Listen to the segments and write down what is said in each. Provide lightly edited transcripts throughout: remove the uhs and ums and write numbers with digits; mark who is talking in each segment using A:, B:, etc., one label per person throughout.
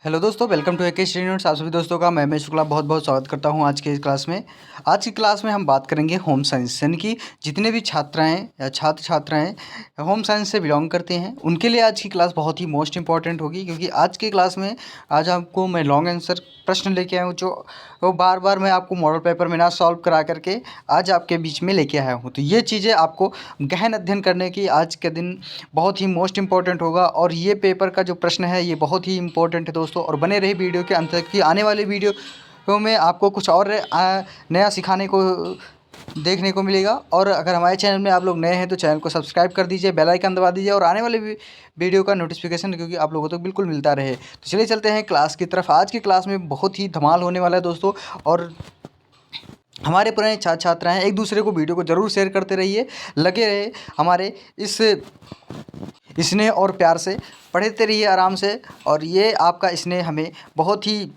A: Hello दोस्तों, welcome to AK study notes. आप सभी दोस्तों का मैं शुक्ला बहुत बहुत स्वागत करता हूं आज के इस क्लास में। आज की क्लास में हम बात करेंगे होम साइंस, यानी कि जितने भी छात्राएं या छात्र छात्राएं होम साइंस से बिलोंग करते हैं उनके लिए आज की क्लास बहुत ही मोस्ट इंपॉर्टेंट होगी, क्योंकि आज की क्लास में आज आपको मैं लॉन्ग आंसर प्रश्न लेके आया हूँ जो वो बार बार मैं आपको मॉडल पेपर में ना सॉल्व करा करके आज आपके बीच में लेके आया हूँ। तो ये चीज़ें आपको गहन अध्ययन करने की आज के दिन बहुत ही मोस्ट इंपॉर्टेंट होगा, और ये पेपर का जो प्रश्न है ये बहुत ही इंपॉर्टेंट है दोस्तों। और बने रहे वीडियो के अंत तक, कि आने वाले वीडियो में आपको कुछ और नया सिखाने को देखने को मिलेगा। और अगर हमारे चैनल में आप लोग नए हैं तो चैनल को सब्सक्राइब कर दीजिए, बेल आइकन दबा दीजिए, और आने वाले वीडियो का नोटिफिकेशन क्योंकि आप लोगों को तो बिल्कुल मिलता रहे। तो चलिए चलते हैं क्लास की तरफ। आज की क्लास में बहुत ही धमाल होने वाला है दोस्तों, और हमारे पुराने छात्र छात्राएँ एक दूसरे को वीडियो को ज़रूर शेयर करते रहिए, लगे रहे हमारे इस स्नेह और प्यार से, पढ़ते रहिए आराम से, और ये आपका स्नेह हमें बहुत ही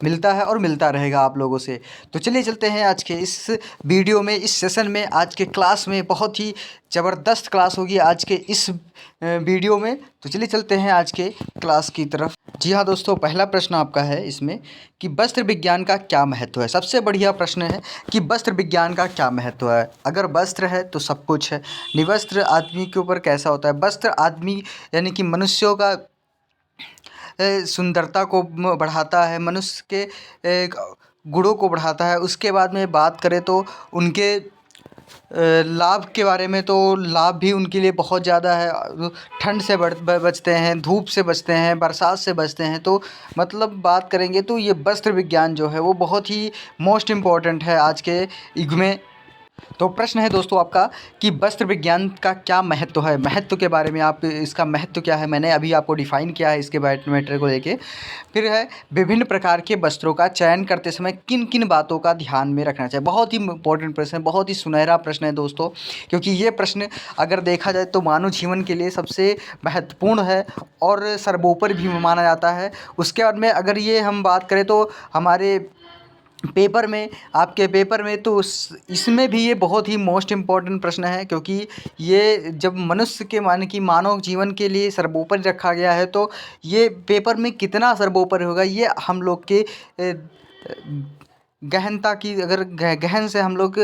A: मिलता है और मिलता रहेगा आप लोगों से। तो चलिए चलते हैं आज के इस वीडियो में, इस सेशन में। आज के क्लास में बहुत ही ज़बरदस्त क्लास होगी आज के इस वीडियो में। तो चलिए चलते हैं आज के क्लास की तरफ। जी हाँ दोस्तों, पहला प्रश्न आपका है इसमें कि वस्त्र विज्ञान का क्या महत्व है। सबसे बढ़िया प्रश्न है कि वस्त्र विज्ञान का क्या महत्व है। अगर वस्त्र है तो सब कुछ है। निवस्त्र आदमी के ऊपर कैसा होता है। वस्त्र आदमी यानी कि मनुष्यों का सुंदरता को बढ़ाता है, मनुष्य के गुणों को बढ़ाता है। उसके बाद में बात करें तो उनके लाभ के बारे में, तो लाभ भी उनके लिए बहुत ज़्यादा है। ठंड से बचते हैं, धूप से बचते हैं, बरसात से बचते हैं। तो मतलब बात करेंगे तो ये वस्त्र विज्ञान जो है वो बहुत ही मोस्ट इम्पॉर्टेंट है आज के युग में। तो प्रश्न है दोस्तों आपका कि वस्त्र विज्ञान का क्या महत्व है। महत्व के बारे में आप, इसका महत्व क्या है, मैंने अभी आपको डिफ़ाइन किया है इसके मैटर को लेके। फिर है विभिन्न प्रकार के वस्त्रों का चयन करते समय किन किन बातों का ध्यान में रखना चाहिए। बहुत ही इंपॉर्टेंट प्रश्न है, बहुत ही सुनहरा प्रश्न है दोस्तों, क्योंकि ये प्रश्न अगर देखा जाए तो मानव जीवन के लिए सबसे महत्वपूर्ण है और सर्वोपरि भी माना जाता है। उसके बाद में अगर ये हम बात करें तो हमारे पेपर में, आपके पेपर में, तो इसमें भी ये बहुत ही मोस्ट इम्पॉर्टेंट प्रश्न है, क्योंकि ये जब मनुष्य के कि मानव जीवन के लिए सर्वोपरि रखा गया है, तो ये पेपर में कितना सर्वोपरि होगा ये हम लोग के गहनता की, अगर गहन से हम लोग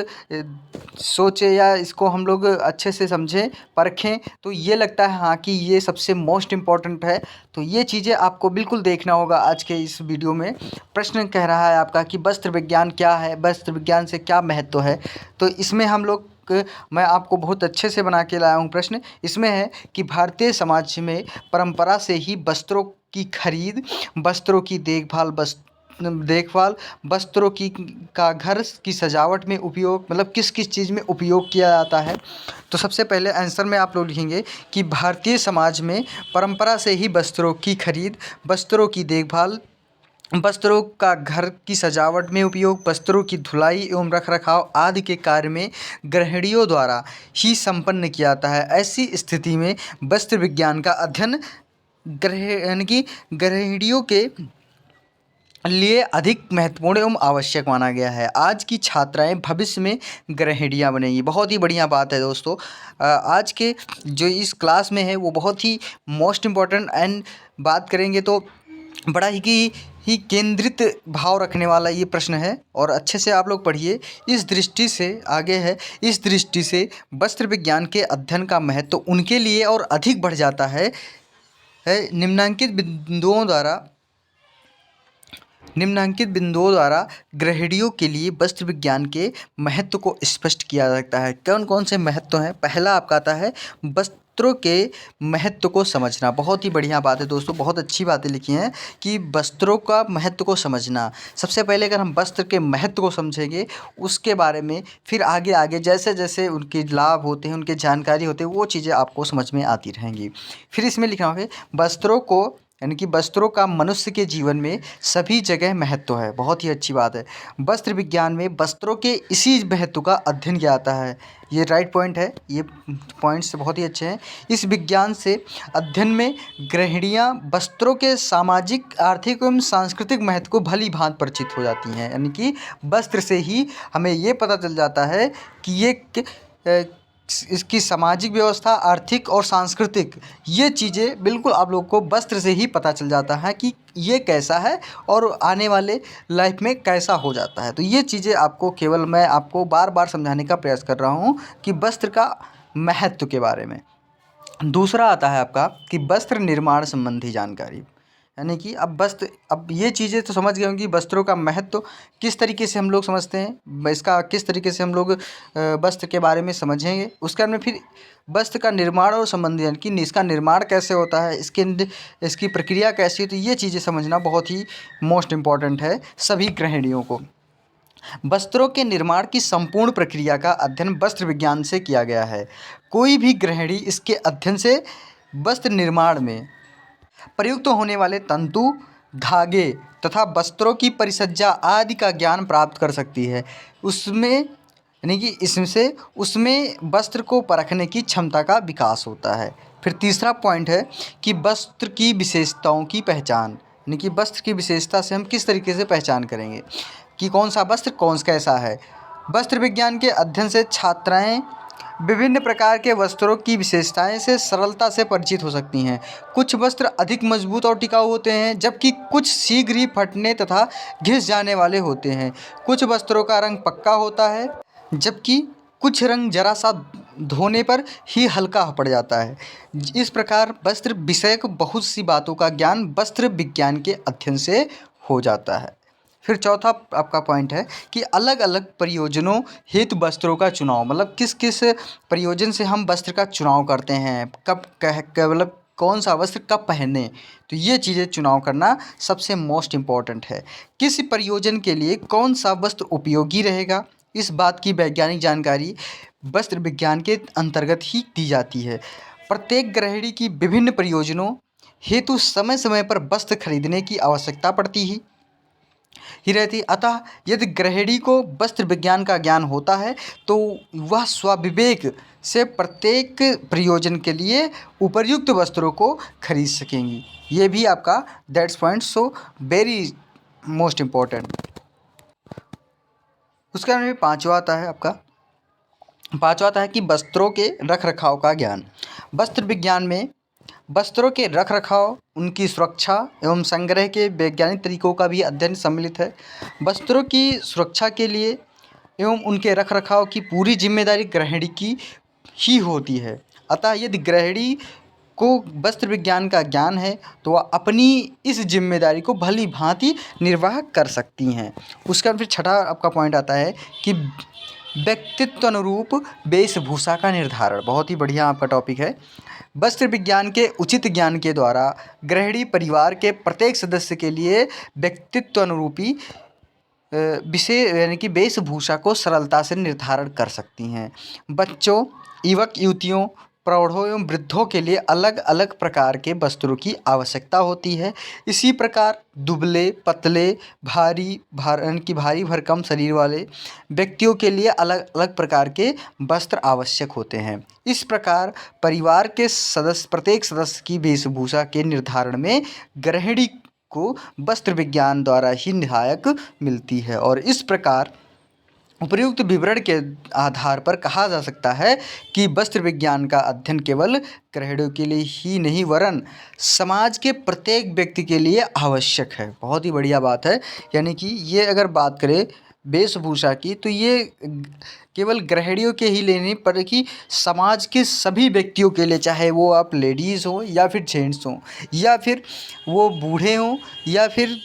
A: सोचें या इसको हम लोग अच्छे से समझें, परखें, तो ये लगता है हाँ कि ये सबसे मोस्ट इम्पॉर्टेंट है। तो ये चीज़ें आपको बिल्कुल देखना होगा आज के इस वीडियो में। प्रश्न कह रहा है आपका कि वस्त्र विज्ञान क्या है, वस्त्र विज्ञान से क्या महत्व है। तो इसमें हम लोग मैं आपको बहुत अच्छे से बना के लाया हूँ प्रश्न। इसमें है कि भारतीय समाज में परंपरा से ही वस्त्रों की खरीद, वस्त्रों की देखभाल, वस्त्रों की का घर की सजावट में उपयोग, मतलब किस किस चीज़ में उपयोग किया जाता है। तो सबसे पहले आंसर में आप लोग लिखेंगे कि भारतीय समाज में परंपरा से ही वस्त्रों की खरीद, वस्त्रों की देखभाल, वस्त्रों का घर की सजावट में उपयोग, वस्त्रों की धुलाई एवं रखरखाव आदि के कार्य में गृहिणियों द्वारा ही संपन्न किया जाता है। ऐसी स्थिति में वस्त्र विज्ञान का अध्ययन यानी कि गृहिणियों के लिए अधिक महत्वपूर्ण एवं आवश्यक माना गया है। आज की छात्राएं भविष्य में गृहिणियाँ बनेंगी। बहुत ही बढ़िया बात है दोस्तों। आज के जो इस क्लास में है वो बहुत ही मोस्ट इम्पॉर्टेंट एंड बात करेंगे तो बड़ा ही केंद्रित भाव रखने वाला ये प्रश्न है, और अच्छे से आप लोग पढ़िए। इस दृष्टि से आगे है, इस दृष्टि से वस्त्र विज्ञान के अध्ययन का महत्व उनके लिए और अधिक बढ़ जाता है निम्नांकित बिंदुओं द्वारा गृहिणियों के लिए वस्त्र विज्ञान के महत्व को स्पष्ट किया जा सकता है। कौन कौन से महत्व हैं। पहला आपका आता है वस्त्रों के महत्व को समझना। बहुत ही बढ़िया बात है दोस्तों, बहुत अच्छी बातें लिखी हैं कि वस्त्रों का महत्व को समझना। सबसे पहले अगर हम वस्त्र के महत्व को समझेंगे, उसके बारे में फिर आगे आगे जैसे जैसे उनके लाभ होते हैं, उनके जानकारी होते हैं, वो चीज़ें आपको समझ में आती रहेंगी। फिर इसमें लिखा होगा वस्त्रों को, यानी कि वस्त्रों का मनुष्य के जीवन में सभी जगह महत्व है। बहुत ही अच्छी बात है। वस्त्र विज्ञान में वस्त्रों के इसी महत्व का अध्ययन किया जाता है। ये राइट पॉइंट है, ये पॉइंट्स बहुत ही अच्छे हैं। इस विज्ञान से अध्ययन में गृहिणियाँ वस्त्रों के सामाजिक, आर्थिक एवं सांस्कृतिक महत्व को भली भांति परिचित हो जाती हैं। यानी कि वस्त्र से ही हमें ये पता चल जाता है कि ये इसकी सामाजिक व्यवस्था, आर्थिक और सांस्कृतिक, ये चीज़ें बिल्कुल आप लोग को वस्त्र से ही पता चल जाता है कि ये कैसा है और आने वाले लाइफ में कैसा हो जाता है। तो ये चीज़ें आपको केवल मैं आपको बार बार समझाने का प्रयास कर रहा हूँ कि वस्त्र का महत्व के बारे में। दूसरा आता है आपका कि वस्त्र निर्माण संबंधी जानकारी, यानी कि अब ये चीज़ें तो समझ गए होंगी वस्त्रों का महत्व किस तरीके से हम लोग समझते हैं, इसका किस तरीके से हम लोग वस्त्र के बारे में समझेंगे। उसके बाद में फिर वस्त्र का निर्माण और संबंधी, यानी कि इसका निर्माण कैसे होता है, इसकी प्रक्रिया कैसी है, तो ये चीज़ें समझना बहुत ही मोस्ट इम्पॉर्टेंट है सभी गृहिणियों को। वस्त्रों के निर्माण की संपूर्ण प्रक्रिया का अध्ययन वस्त्र विज्ञान से किया गया है। कोई भी गृहिणी इसके अध्ययन से वस्त्र निर्माण में प्रयुक्त होने वाले तंतु, धागे तथा वस्त्रों की परिसज्जा आदि का ज्ञान प्राप्त कर सकती है। उसमें यानी कि इससे उसमें वस्त्र को परखने की क्षमता का विकास होता है। फिर तीसरा पॉइंट है कि वस्त्र की विशेषताओं की पहचान, यानी कि वस्त्र की विशेषता से हम किस तरीके से पहचान करेंगे कि कौन सा वस्त्र कैसा है। वस्त्र विज्ञान के अध्ययन से छात्राएं विभिन्न प्रकार के वस्त्रों की विशेषताएं से सरलता से परिचित हो सकती हैं। कुछ वस्त्र अधिक मजबूत और टिकाऊ होते हैं, जबकि कुछ शीघ्र ही फटने तथा घिस जाने वाले होते हैं। कुछ वस्त्रों का रंग पक्का होता है, जबकि कुछ रंग जरा सा धोने पर ही हल्का पड़ जाता है। इस प्रकार वस्त्र विषयक बहुत सी बातों का ज्ञान वस्त्र विज्ञान के अध्ययन से हो जाता है। फिर चौथा आपका पॉइंट है कि अलग अलग प्रयोजनों हेतु वस्त्रों का चुनाव, मतलब किस किस प्रयोजन से हम वस्त्र का चुनाव करते हैं, मतलब कौन सा वस्त्र कब पहने, तो ये चीज़ें चुनाव करना सबसे मोस्ट इम्पॉर्टेंट है। किस प्रयोजन के लिए कौन सा वस्त्र उपयोगी रहेगा, इस बात की वैज्ञानिक जानकारी वस्त्र विज्ञान के अंतर्गत ही दी जाती है। प्रत्येक गृहिणी की विभिन्न प्रयोजनों हेतु समय समय पर वस्त्र खरीदने की आवश्यकता पड़ती ही रहती। अतः यदि गृहिणी को वस्त्र विज्ञान का ज्ञान होता है तो वह स्वविवेक से प्रत्येक प्रयोजन के लिए उपयुक्त वस्त्रों को खरीद सकेंगी। ये भी आपका that's point so very most important. उसका में पांचवा आता है कि वस्त्रों के रख रखाव का ज्ञान। वस्त्र विज्ञान में वस्त्रों के रख रखाव, उनकी सुरक्षा एवं संग्रह के वैज्ञानिक तरीकों का भी अध्ययन सम्मिलित है। वस्त्रों की सुरक्षा के लिए एवं उनके रख रखाव की पूरी जिम्मेदारी गृहिणी की ही होती है। अतः यदि गृहिणी को वस्त्र विज्ञान का ज्ञान है तो वह अपनी इस जिम्मेदारी को भली भांति निर्वाह कर सकती हैं। उसका फिर छठा आपका पॉइंट आता है कि व्यक्तित्व अनुरूप वेशभूषा का निर्धारण। बहुत ही बढ़िया आपका टॉपिक है। वस्त्र विज्ञान के उचित ज्ञान के द्वारा गृहिणी परिवार के प्रत्येक सदस्य के लिए व्यक्तित्व अनुरूपी विषय यानी कि वेशभूषा को सरलता से निर्धारण कर सकती हैं। बच्चों, युवक युवतियों, प्रौढ़ों एवं वृद्धों के लिए अलग अलग प्रकार के वस्त्रों की आवश्यकता होती है। इसी प्रकार दुबले, पतले, भारी भरकम शरीर वाले व्यक्तियों के लिए अलग अलग प्रकार के वस्त्र आवश्यक होते हैं। इस प्रकार परिवार के प्रत्येक सदस्य की वेशभूषा के निर्धारण में गृहिणी को वस्त्र विज्ञान द्वारा ही सहायक मिलती है। और इस प्रकार उपयुक्त विवरण के आधार पर कहा जा सकता है कि वस्त्र विज्ञान का अध्ययन केवल गृहिणियों के लिए ही नहीं वरन समाज के प्रत्येक व्यक्ति के लिए आवश्यक है। बहुत ही बढ़िया बात है। यानी कि ये अगर बात करें वेशभूषा की तो ये केवल गृहिणियों के ही लिए नहीं बल्कि समाज के सभी व्यक्तियों के लिए, चाहे वो आप लेडीज़ हो या फिर जेंट्स हों या फिर वो बूढ़े हों या फिर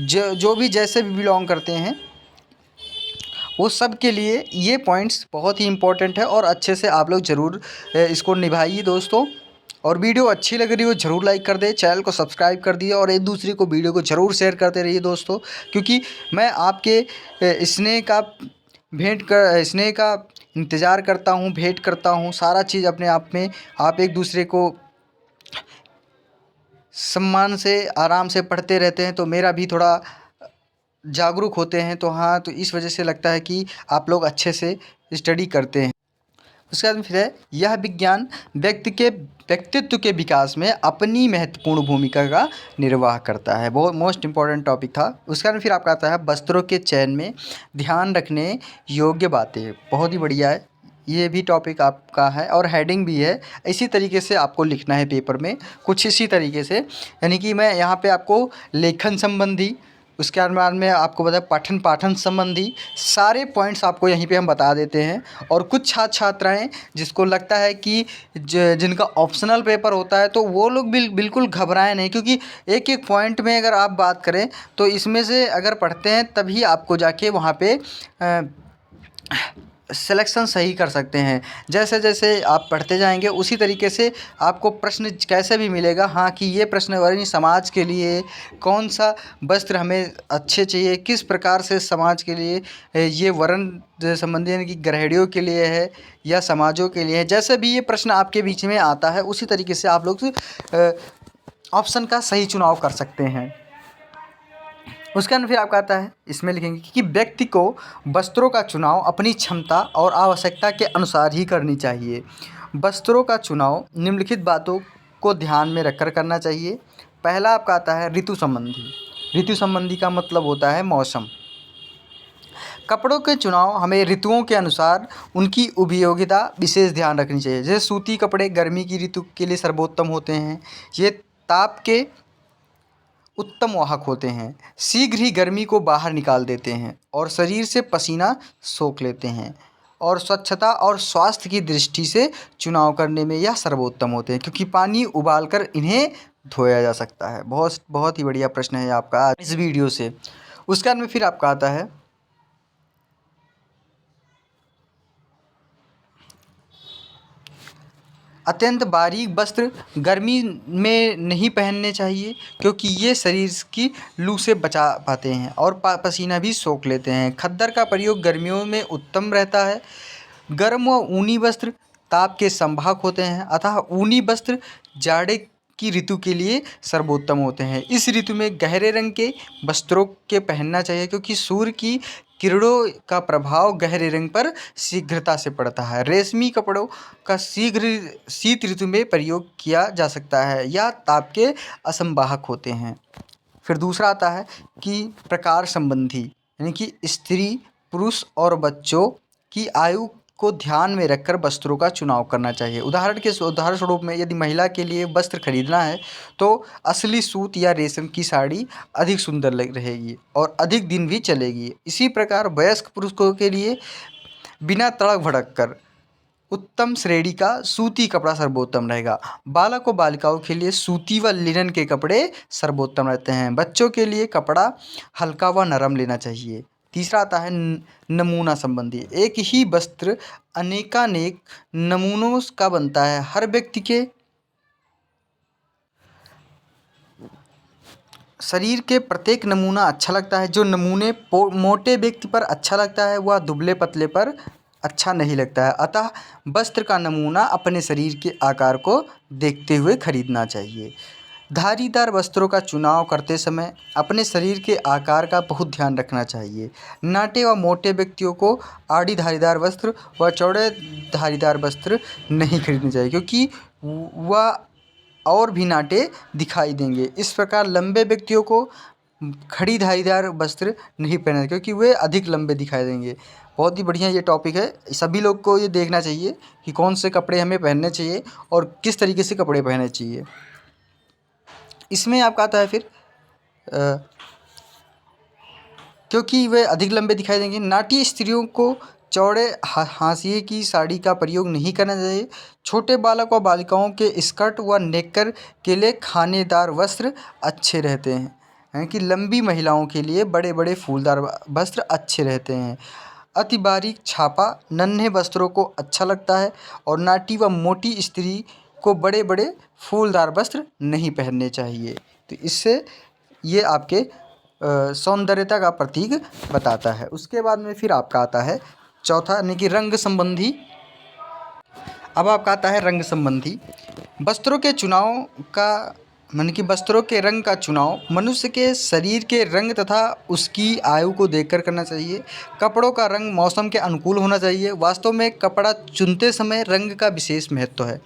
A: जो भी जैसे भी बिलोंग करते हैं, वो सब के लिए ये पॉइंट्स बहुत ही इम्पोर्टेंट है। और अच्छे से आप लोग ज़रूर इसको निभाइए दोस्तों। और वीडियो अच्छी लग रही हो ज़रूर लाइक कर दे, चैनल को सब्सक्राइब कर दिए और एक दूसरे को वीडियो को ज़रूर शेयर करते रहिए दोस्तों, क्योंकि मैं आपके स्नेह का इंतज़ार करता हूँ, भेंट करता हूँ। सारा चीज़ अपने आप में आप एक दूसरे को सम्मान से आराम से पढ़ते रहते हैं तो मेरा भी थोड़ा जागरूक होते हैं। तो हाँ, तो इस वजह से लगता है कि आप लोग अच्छे से स्टडी करते हैं। उसके बाद फिर है यह विज्ञान व्यक्ति के व्यक्तित्व के विकास में अपनी महत्वपूर्ण भूमिका का निर्वाह करता है। बहुत मोस्ट इम्पॉर्टेंट टॉपिक था। उसके बाद फिर आपका आता है वस्त्रों के चयन में ध्यान रखने योग्य बातें। बहुत ही बढ़िया है। ये भी टॉपिक आपका है और हेडिंग भी है। इसी तरीके से आपको लिखना है पेपर में, कुछ इसी तरीके से। यानी कि मैं यहाँ पे आपको लेखन संबंधी, उसके बाद में आपको बताया पठन पाठन संबंधी सारे पॉइंट्स आपको यहीं पे हम बता देते हैं। और कुछ छात्र छात्राएँ जिसको लगता है कि जिनका ऑप्शनल पेपर होता है, तो वो लोग बिल्कुल घबराएं नहीं, क्योंकि एक एक पॉइंट में अगर आप बात करें तो इसमें से अगर पढ़ते हैं तभी आपको जाके वहाँ पे सिलेक्शन सही कर सकते हैं। जैसे जैसे आप पढ़ते जाएंगे उसी तरीके से आपको प्रश्न कैसे भी मिलेगा, हाँ कि ये प्रश्न वही समाज के लिए कौन सा वस्त्र हमें अच्छे चाहिए, किस प्रकार से समाज के लिए ये वर्ण संबंधी यानी कि गृहिणियों के लिए है या समाजों के लिए है। जैसे भी ये प्रश्न आपके बीच में आता है उसी तरीके से आप लोग ऑप्शन का सही चुनाव कर सकते हैं। उसके अंदर फिर आपका आता है, इसमें लिखेंगे कि व्यक्ति को वस्त्रों का चुनाव अपनी क्षमता और आवश्यकता के अनुसार ही करनी चाहिए। वस्त्रों का चुनाव निम्नलिखित बातों को ध्यान में रखकर करना चाहिए। पहला आपका आता है ऋतु संबंधी। ऋतु संबंधी का मतलब होता है मौसम। कपड़ों के चुनाव हमें ऋतुओं के अनुसार उनकी उपयोगिता विशेष ध्यान रखनी चाहिए। जैसे सूती कपड़े गर्मी की ऋतु के लिए सर्वोत्तम होते हैं, ये ताप के उत्तम वाहक होते हैं, शीघ्र ही गर्मी को बाहर निकाल देते हैं और शरीर से पसीना सोख लेते हैं, और स्वच्छता और स्वास्थ्य की दृष्टि से चुनाव करने में यह सर्वोत्तम होते हैं, क्योंकि पानी उबालकर इन्हें धोया जा सकता है। बहुत बहुत ही बढ़िया प्रश्न है आपका इस वीडियो से। उसके बाद में फिर आपका आता है अत्यंत बारीक वस्त्र गर्मी में नहीं पहनने चाहिए, क्योंकि ये शरीर की लू से बचा पाते हैं और पसीना भी सोख लेते हैं। खद्दर का प्रयोग गर्मियों में उत्तम रहता है। गर्म व ऊनी वस्त्र ताप के संवाहक होते हैं, अतः ऊनी वस्त्र जाड़े की ऋतु के लिए सर्वोत्तम होते हैं। इस ऋतु में गहरे रंग के वस्त्रों के पहनना चाहिए, क्योंकि सूर्य की किरणों का प्रभाव गहरे रंग पर शीघ्रता से पड़ता है। रेशमी कपड़ों का शीघ्र शीत ऋतु में प्रयोग किया जा सकता है या ताप के असंवाहक होते हैं। फिर दूसरा आता है कि प्रकार संबंधी, यानी कि स्त्री पुरुष और बच्चों की आयु को ध्यान में रखकर वस्त्रों का चुनाव करना चाहिए। उदाहरण स्वरूप में यदि महिला के लिए वस्त्र खरीदना है तो असली सूत या रेशम की साड़ी अधिक सुंदर लग रहेगी और अधिक दिन भी चलेगी। इसी प्रकार वयस्क पुरुषों के लिए बिना तड़क भड़क कर उत्तम श्रेणी का सूती कपड़ा सर्वोत्तम रहेगा। बालक व बालिकाओं के लिए सूती व लिनन के कपड़े सर्वोत्तम रहते हैं। बच्चों के लिए कपड़ा हल्का व नरम लेना चाहिए। तीसरा आता है नमूना संबंधी। एक ही वस्त्र अनेकानेक नमूनों का बनता है। हर व्यक्ति के शरीर के प्रत्येक नमूना अच्छा लगता है। जो नमूने मोटे व्यक्ति पर अच्छा लगता है वह दुबले पतले पर अच्छा नहीं लगता है। अतः वस्त्र का नमूना अपने शरीर के आकार को देखते हुए खरीदना चाहिए। धारीदार वस्त्रों का चुनाव करते समय अपने शरीर के आकार का बहुत ध्यान रखना चाहिए। नाटे व मोटे व्यक्तियों को आड़ी धारीदार वस्त्र व चौड़े धारीदार वस्त्र नहीं खरीदने चाहिए, क्योंकि वह और भी नाटे दिखाई देंगे। इस प्रकार लंबे व्यक्तियों को खड़ी धारीदार वस्त्र नहीं पहनना, क्योंकि वे अधिक लंबे दिखाई देंगे। बहुत ही बढ़िया ये टॉपिक है। सभी लोग को ये देखना चाहिए कि कौन से कपड़े हमें पहनने चाहिए और किस तरीके से कपड़े पहनने चाहिए। इसमें आपका आता है फिर क्योंकि वे अधिक लंबे दिखाई देंगे। नाटी स्त्रियों को चौड़े हाशिए की साड़ी का प्रयोग नहीं करना चाहिए। छोटे बालक व बालिकाओं के स्कर्ट व नेकर के लिए खानेदार वस्त्र अच्छे रहते हैं, यानी कि लंबी महिलाओं के लिए बड़े बड़े फूलदार वस्त्र अच्छे रहते हैं। अति बारीक छापा नन्हे वस्त्रों को अच्छा लगता है और नाटी व मोटी स्त्री को बड़े बड़े फूलदार वस्त्र नहीं पहनने चाहिए। तो इससे ये आपके सौंदर्यता का प्रतीक बताता है। उसके बाद में फिर आपका आता है चौथा, यानी कि रंग संबंधी। अब आपका आता है रंग संबंधी। वस्त्रों के चुनाव का यानी कि वस्त्रों के रंग का चुनाव मनुष्य के शरीर के रंग तथा उसकी आयु को देखकर करना चाहिए। कपड़ों का रंग मौसम के अनुकूल होना चाहिए। वास्तव में कपड़ा चुनते समय रंग का विशेष महत्व है।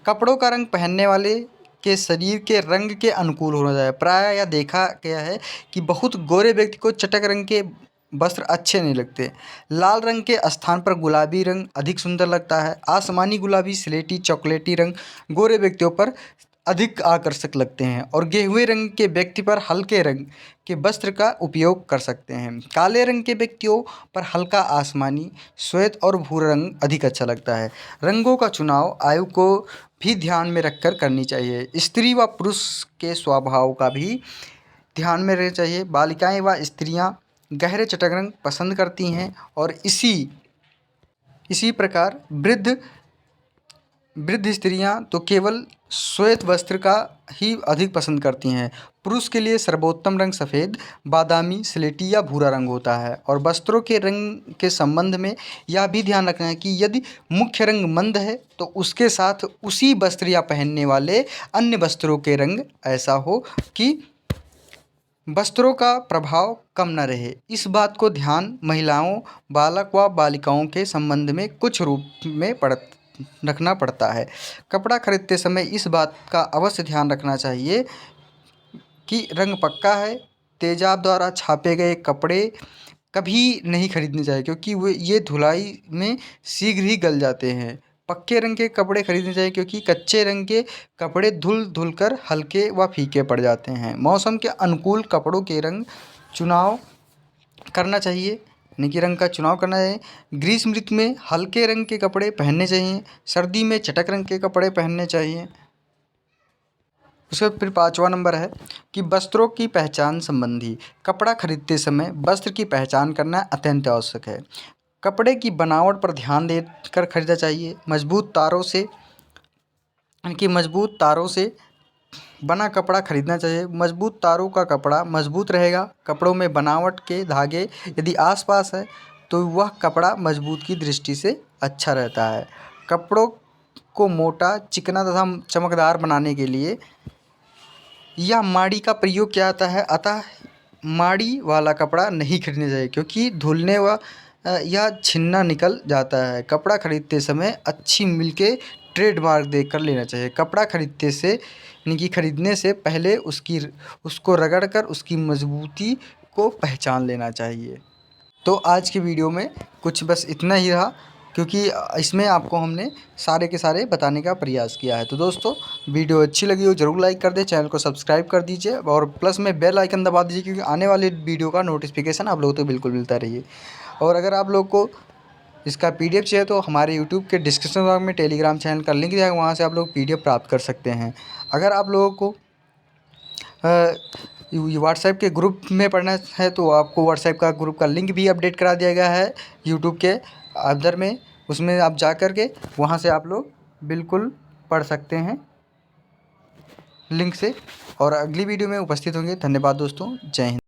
A: कपड़ों का रंग पहनने वाले के शरीर के रंग के अनुकूल होना चाहिए। प्रायः यह देखा गया है कि बहुत गोरे व्यक्ति को चटक रंग के वस्त्र अच्छे नहीं लगते। लाल रंग के स्थान पर गुलाबी रंग अधिक सुंदर लगता है। आसमानी गुलाबी, स्लेटी, चॉकलेटी रंग गोरे व्यक्तियों पर अधिक आकर्षक लगते हैं और गेहुए रंग के व्यक्ति पर हल्के रंग के वस्त्र का उपयोग कर सकते हैं। काले रंग के व्यक्तियों पर हल्का आसमानी, श्वेत और भूरा रंग अधिक अच्छा लगता है। रंगों का चुनाव आयु को भी ध्यान में रखकर करनी चाहिए। स्त्री व पुरुष के स्वभाव का भी ध्यान में रहना चाहिए। बालिकाएं व स्त्रियां गहरे चटक रंग पसंद करती हैं और इसी प्रकार वृद्ध स्त्रियां तो केवल श्वेत वस्त्र का ही अधिक पसंद करती हैं। पुरुष के लिए सर्वोत्तम रंग सफ़ेद, बादामी, स्लेटी या भूरा रंग होता है। और वस्त्रों के रंग के संबंध में यह भी ध्यान रखना है कि यदि मुख्य रंग मंद है तो उसके साथ उसी वस्त्र या पहनने वाले अन्य वस्त्रों के रंग ऐसा हो कि वस्त्रों का प्रभाव कम न रहे। इस बात को ध्यान महिलाओं, बालक व बालिकाओं के संबंध में कुछ रूप में रखना पड़ता है। कपड़ा खरीदते समय इस बात का अवश्य ध्यान रखना चाहिए कि रंग पक्का है। तेजाब द्वारा छापे गए कपड़े कभी नहीं खरीदने चाहिए क्योंकि ये धुलाई में शीघ्र ही गल जाते हैं। पक्के रंग के कपड़े खरीदने चाहिए क्योंकि कच्चे रंग के कपड़े धुल कर हल्के व फीके पड़ जाते हैं। मौसम के अनुकूल कपड़ों के रंग चुनाव करना चाहिए, यानी कि रंग का चुनाव करना है। ग्रीष्म ऋतु में हल्के रंग के कपड़े पहनने चाहिए, सर्दी में चटक रंग के कपड़े पहनने चाहिए। उसका फिर 5वां नंबर है कि वस्त्रों की पहचान संबंधी। कपड़ा खरीदते समय वस्त्र की पहचान करना अत्यंत आवश्यक है। कपड़े की बनावट पर ध्यान देकर खरीदना चाहिए। मजबूत तारों से बना कपड़ा खरीदना चाहिए। मजबूत तारों का कपड़ा मजबूत रहेगा। कपड़ों में बनावट के धागे यदि आसपास है तो वह कपड़ा मजबूत की दृष्टि से अच्छा रहता है। कपड़ों को मोटा, चिकना तथा चमकदार बनाने के लिए यह माड़ी का प्रयोग किया जाता है। अतः माड़ी वाला कपड़ा नहीं खरीदना चाहिए क्योंकि धुलने व या छिन्ना निकल जाता है। कपड़ा खरीदते समय अच्छी मिल के ट्रेडमार्क देखकर लेना चाहिए। कपड़ा खरीदने से पहले उसको रगड़ कर उसकी मजबूती को पहचान लेना चाहिए। तो आज की वीडियो में कुछ बस इतना ही रहा क्योंकि इसमें आपको हमने सारे के सारे बताने का प्रयास किया है। तो दोस्तों, वीडियो अच्छी लगी हो ज़रूर लाइक कर दें, चैनल को सब्सक्राइब कर दीजिए और प्लस में बेल आइकन दबा दीजिए क्योंकि आने वाले वीडियो का नोटिफिकेशन आप लोगों को बिल्कुल मिलता रहिए। और अगर आप लोग को इसका PDF चाहिए तो हमारे यूट्यूब के डिस्क्रिप्शन बॉक्स में टेलीग्राम चैनल का लिंक दिया है, वहाँ से आप लोग PDF प्राप्त कर सकते हैं। अगर आप लोगों को व्हाट्सएप के ग्रुप में पढ़ना है तो आपको व्हाट्सएप का ग्रुप का लिंक भी अपडेट करा दिया गया है यूट्यूब के अंदर में। उसमें आप जा कर के वहाँ से आप लोग बिल्कुल पढ़ सकते हैं लिंक से। और अगली वीडियो में उपस्थित होंगे। धन्यवाद दोस्तों, जय हिंद।